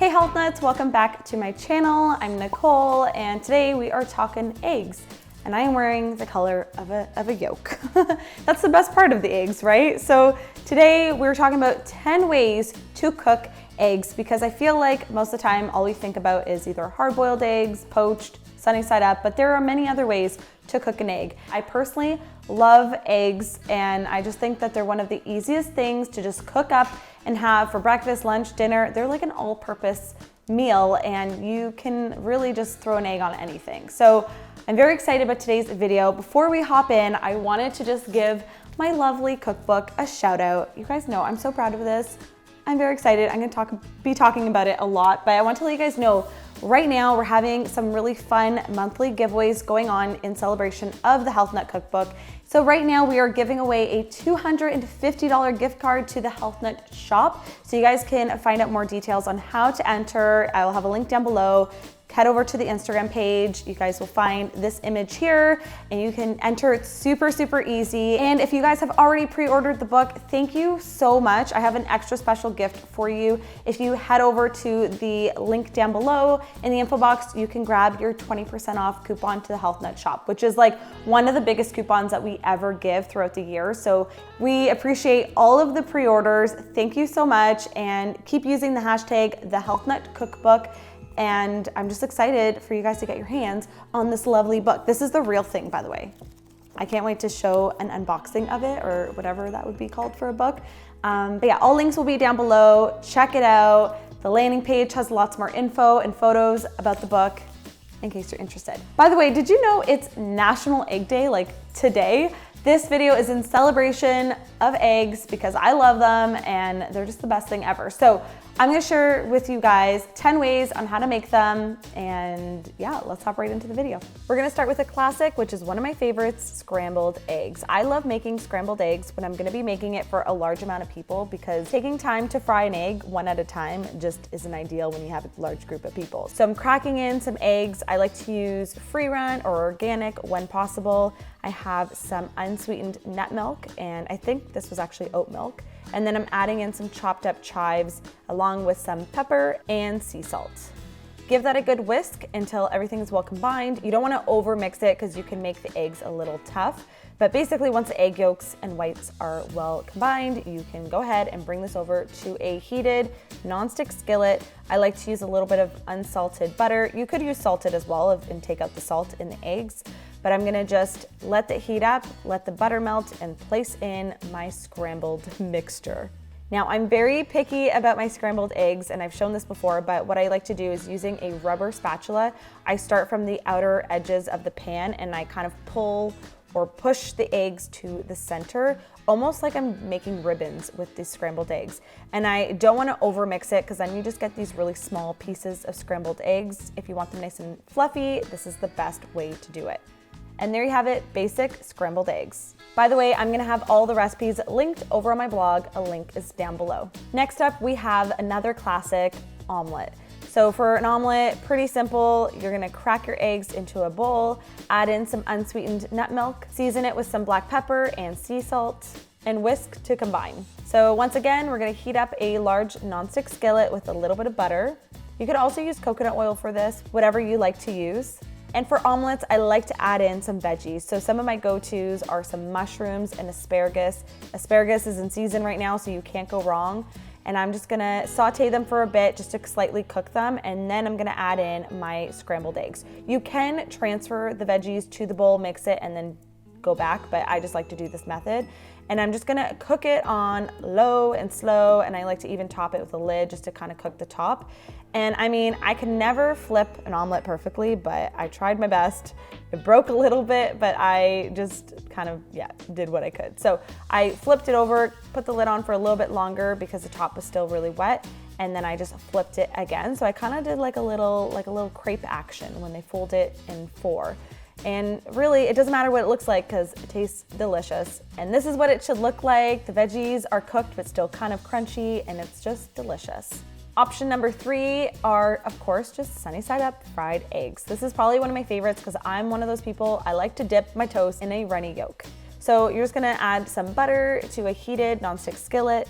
Hey Health Nuts, welcome back to my channel. I'm Nicole and today we are talking eggs and I am wearing the color of a yolk. That's the best part of the eggs, right? So today we're talking about 10 ways to cook eggs because I feel like most of the time all we think about is either hard-boiled eggs, poached, sunny side up, but there are many other ways to cook an egg. I personally love eggs and I just think that they're one of the easiest things to just cook up and have for breakfast, lunch, dinner. They're like an all-purpose meal and you can really just throw an egg on anything. So I'm very excited about today's video. Before we hop in, I wanted to just give my lovely cookbook a shout out. You guys know I'm so proud of this. I'm very excited. I'm gonna be talking about it a lot, but I want to let you guys know right now we're having some really fun monthly giveaways going on in celebration of the HealthNut cookbook. So right now we are giving away a $250 gift card to the HealthNut shop. So you guys can find out more details on how to enter. I will have a link down below. Head over to the Instagram page. You guys will find this image here and you can enter. It's super, super easy. And if you guys have already pre-ordered the book, thank you so much. I have an extra special gift for you. If you head over to the link down below in the info box, you can grab your 20% off coupon to the HealthNut shop, which is like one of the biggest coupons that we ever give throughout the year. So we appreciate all of the pre-orders. Thank you so much and keep using the hashtag the HealthNut cookbook. And I'm just excited for you guys to get your hands on this lovely book. This is the real thing, by the way. I can't wait to show an unboxing of it or whatever that would be called for a book. But yeah, all links will be down below. Check it out. The landing page has lots more info and photos about the book in case you're interested. By the way, did you know it's National Egg Day, like today? This video is in celebration of eggs because I love them and they're just the best thing ever. So I'm gonna share with you guys 10 ways on how to make them and yeah, let's hop right into the video. We're gonna start with a classic, which is one of my favorites, scrambled eggs. I love making scrambled eggs when I'm gonna be making it for a large amount of people because taking time to fry an egg one at a time just isn't ideal when you have a large group of people. So I'm cracking in some eggs. I like to use free run or organic when possible. I have some unsweetened nut milk and I think this was actually oat milk. And then I'm adding in some chopped up chives along with some pepper and sea salt. Give that a good whisk until everything is well combined. You don't want to over mix it because you can make the eggs a little tough. But basically once the egg yolks and whites are well combined, you can go ahead and bring this over to a heated nonstick skillet. I like to use a little bit of unsalted butter. You could use salted as well and take out the salt in the eggs. But I'm gonna just let the heat up, let the butter melt, and place in my scrambled mixture. Now, I'm very picky about my scrambled eggs, and I've shown this before, but what I like to do is using a rubber spatula, I start from the outer edges of the pan and I kind of pull or push the eggs to the center, almost like I'm making ribbons with these scrambled eggs. And I don't wanna over mix it because then you just get these really small pieces of scrambled eggs. If you want them nice and fluffy, this is the best way to do it. And there you have it, basic scrambled eggs. By the way, I'm gonna have all the recipes linked over on my blog. A link is down below. Next up, we have another classic, omelet. So for an omelet, pretty simple. You're gonna crack your eggs into a bowl, add in some unsweetened nut milk, season it with some black pepper and sea salt, and whisk to combine. So once again, we're gonna heat up a large nonstick skillet with a little bit of butter. You could also use coconut oil for this, whatever you like to use. And for omelets, I like to add in some veggies. So some of my go-tos are some mushrooms and asparagus. Asparagus is in season right now, so you can't go wrong. And I'm just gonna saute them for a bit just to slightly cook them. And then I'm gonna add in my scrambled eggs. You can transfer the veggies to the bowl, mix it, and then go back, but I just like to do this method. And I'm just gonna cook it on low and slow, and I like to even top it with a lid just to kind of cook the top. And I mean, I can never flip an omelet perfectly, but I tried my best. It broke a little bit, but I just kind of, yeah, did what I could. So I flipped it over, put the lid on for a little bit longer because the top was still really wet, and then I just flipped it again. So I kind of did like a little crepe action when they fold it in four. And really, it doesn't matter what it looks like because it tastes delicious. And this is what it should look like. The veggies are cooked but still kind of crunchy, and it's just delicious. Option number 3 are, of course, just sunny side up fried eggs. This is probably one of my favorites because I'm one of those people, I like to dip my toast in a runny yolk. So you're just gonna add some butter to a heated nonstick skillet,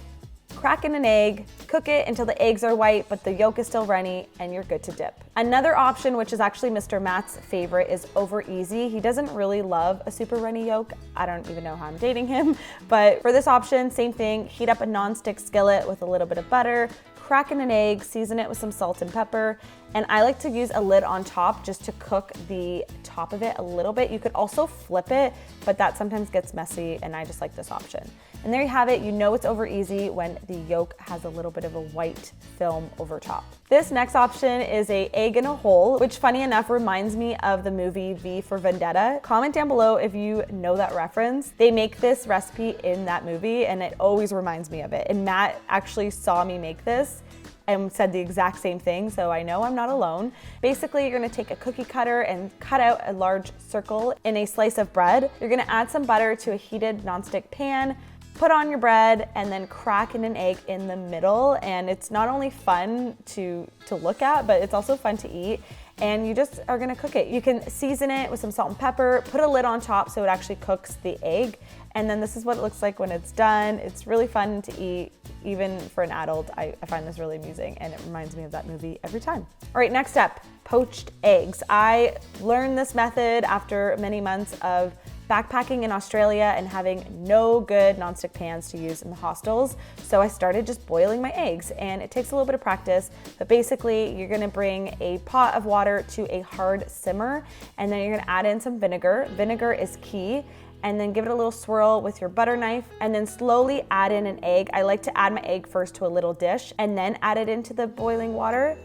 crack in an egg, cook it until the eggs are white, but the yolk is still runny, and you're good to dip. Another option, which is actually Mr. Matt's favorite, is over easy. He doesn't really love a super runny yolk. I don't even know how I'm dating him, but for this option, same thing, heat up a non-stick skillet with a little bit of butter, crack in an egg, season it with some salt and pepper, and I like to use a lid on top just to cook the top of it a little bit. You could also flip it, but that sometimes gets messy, and I just like this option. And there you have it. You know it's over easy when the yolk has a little bit of a white film over top. This next option is a egg in a hole, which funny enough reminds me of the movie V for Vendetta. Comment down below if you know that reference. They make this recipe in that movie, and it always reminds me of it. And Matt actually saw me make this and said the exact same thing, so I know I'm not alone. Basically, you're gonna take a cookie cutter and cut out a large circle in a slice of bread. You're gonna add some butter to a heated nonstick pan, put on your bread, and then crack in an egg in the middle. And it's not only fun to look at, but it's also fun to eat. And you just are gonna cook it. You can season it with some salt and pepper, put a lid on top so it actually cooks the egg. And then this is what it looks like when it's done. It's really fun to eat, even for an adult. I find this really amusing, and it reminds me of that movie every time. All right, next up, poached eggs. I learned this method after many months of backpacking in Australia and having no good nonstick pans to use in the hostels. So I started just boiling my eggs, and it takes a little bit of practice, but basically you're gonna bring a pot of water to a hard simmer, and then you're gonna add in some vinegar. Vinegar is key. And then give it a little swirl with your butter knife, and then slowly add in an egg. I like to add my egg first to a little dish and then add it into the boiling water.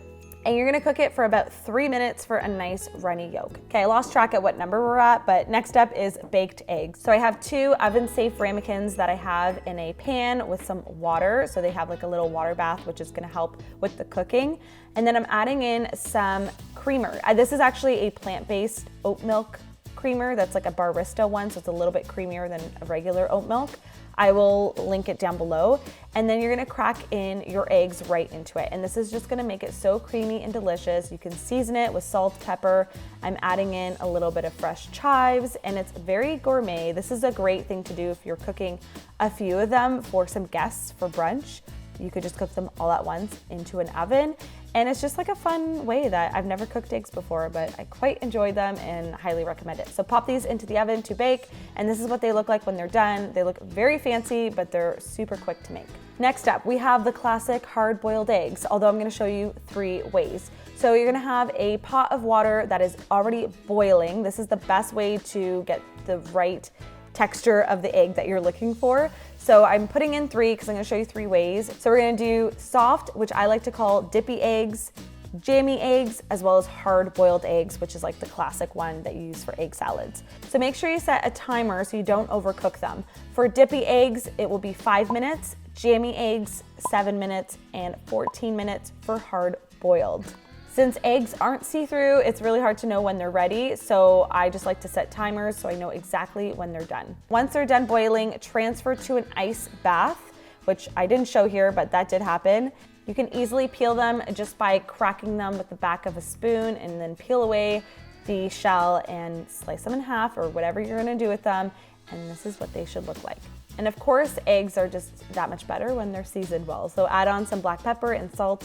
And you're gonna cook it for about 3 minutes for a nice runny yolk. Okay, I lost track at what number we're at, but next up is baked eggs. So I have 2 oven-safe ramekins that I have in a pan with some water. So they have like a little water bath, which is gonna help with the cooking. And then I'm adding in some creamer. This is actually a plant-based oat milk creamer that's like a barista one, so it's a little bit creamier than a regular oat milk. I will link it down below. And then you're gonna crack in your eggs right into it. And this is just gonna make it so creamy and delicious. You can season it with salt, pepper. I'm adding in a little bit of fresh chives, and it's very gourmet. This is a great thing to do if you're cooking a few of them for some guests for brunch. You could just cook them all at once into an oven. And it's just like a fun way that I've never cooked eggs before, but I quite enjoyed them and highly recommend it. So pop these into the oven to bake, and this is what they look like when they're done. They look very fancy, but they're super quick to make. Next up, we have the classic hard-boiled eggs, although I'm gonna show you 3 ways. So you're gonna have a pot of water that is already boiling. This is the best way to get the right texture of the egg that you're looking for. So I'm putting in 3 because I'm gonna show you 3 ways. So we're gonna do soft, which I like to call dippy eggs, jammy eggs, as well as hard-boiled eggs, which is like the classic one that you use for egg salads. So make sure you set a timer so you don't overcook them. For dippy eggs, it will be 5 minutes, jammy eggs, 7 minutes, and 14 minutes for hard-boiled. Since eggs aren't see-through, it's really hard to know when they're ready, so I just like to set timers so I know exactly when they're done. Once they're done boiling, transfer to an ice bath, which I didn't show here, but that did happen. You can easily peel them just by cracking them with the back of a spoon, and then peel away the shell and slice them in half or whatever you're gonna do with them, and this is what they should look like. And of course, eggs are just that much better when they're seasoned well, so add on some black pepper and salt,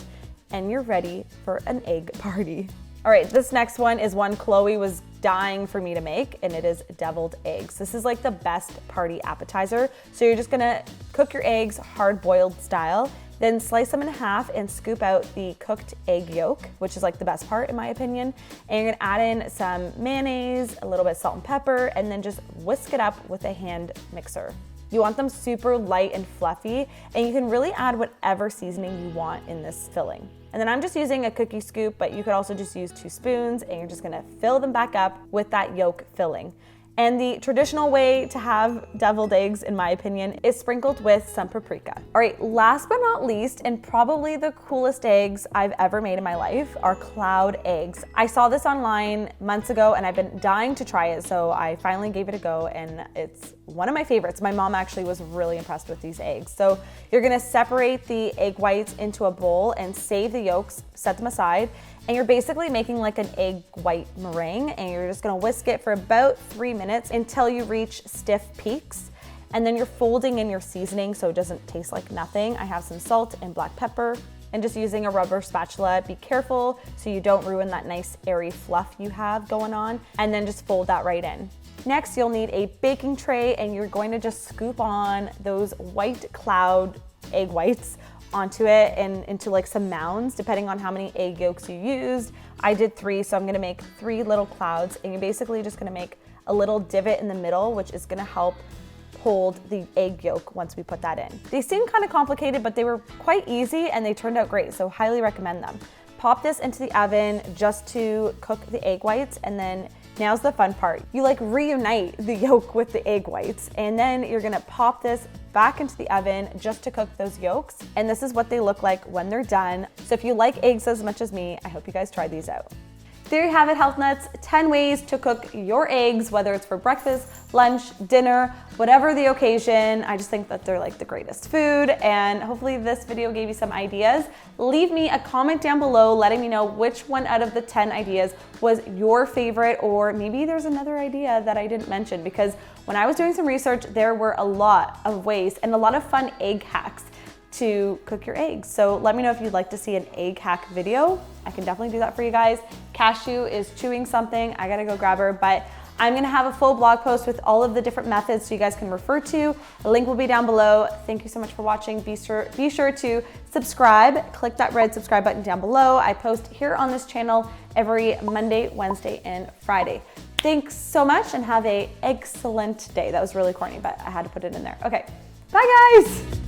and you're ready for an egg party. All right, this next one is one Chloe was dying for me to make, and it is deviled eggs. This is like the best party appetizer. So you're just gonna cook your eggs hard-boiled style, then slice them in half and scoop out the cooked egg yolk, which is like the best part in my opinion. And you're gonna add in some mayonnaise, a little bit of salt and pepper, and then just whisk it up with a hand mixer. You want them super light and fluffy, and you can really add whatever seasoning you want in this filling. And then I'm just using a cookie scoop, but you could also just use 2 spoons, and you're just gonna fill them back up with that yolk filling. And the traditional way to have deviled eggs, in my opinion, is sprinkled with some paprika. All right, last but not least, and probably the coolest eggs I've ever made in my life, are cloud eggs. I saw this online months ago, and I've been dying to try it, so I finally gave it a go, and it's one of my favorites. My mom actually was really impressed with these eggs. So you're gonna separate the egg whites into a bowl and save the yolks, set them aside, and you're basically making like an egg white meringue, and you're just gonna whisk it for about 3 minutes until you reach stiff peaks. And then you're folding in your seasoning so it doesn't taste like nothing. I have some salt and black pepper, and just using a rubber spatula. Be careful so you don't ruin that nice airy fluff you have going on, and then just fold that right in. Next, you'll need a baking tray, and you're going to just scoop on those white cloud egg whites onto it and into like some mounds, depending on how many egg yolks you used. I did 3, so I'm gonna make 3 little clouds, and you're basically just gonna make a little divot in the middle, which is gonna help hold the egg yolk once we put that in. They seem kind of complicated, but they were quite easy and they turned out great, so highly recommend them. Pop this into the oven just to cook the egg whites, and then now's the fun part. You like reunite the yolk with the egg whites, and then you're gonna pop this back into the oven just to cook those yolks. And this is what they look like when they're done. So if you like eggs as much as me, I hope you guys try these out. There you have it, Health Nuts, 10 ways to cook your eggs, whether it's for breakfast, lunch, dinner, whatever the occasion. I just think that they're like the greatest food, and hopefully this video gave you some ideas. Leave me a comment down below letting me know which one out of the 10 ideas was your favorite, or maybe there's another idea that I didn't mention, because when I was doing some research, there were a lot of ways and a lot of fun egg hacks to cook your eggs. So let me know if you'd like to see an egg hack video. I can definitely do that for you guys. Cashew is chewing something. I gotta go grab her, but I'm gonna have a full blog post with all of the different methods so you guys can refer to. The link will be down below. Thank you so much for watching. Be sure to subscribe. Click that red subscribe button down below. I post here on this channel every Monday, Wednesday, and Friday. Thanks so much and have an excellent day. That was really corny, but I had to put it in there. Okay, bye guys.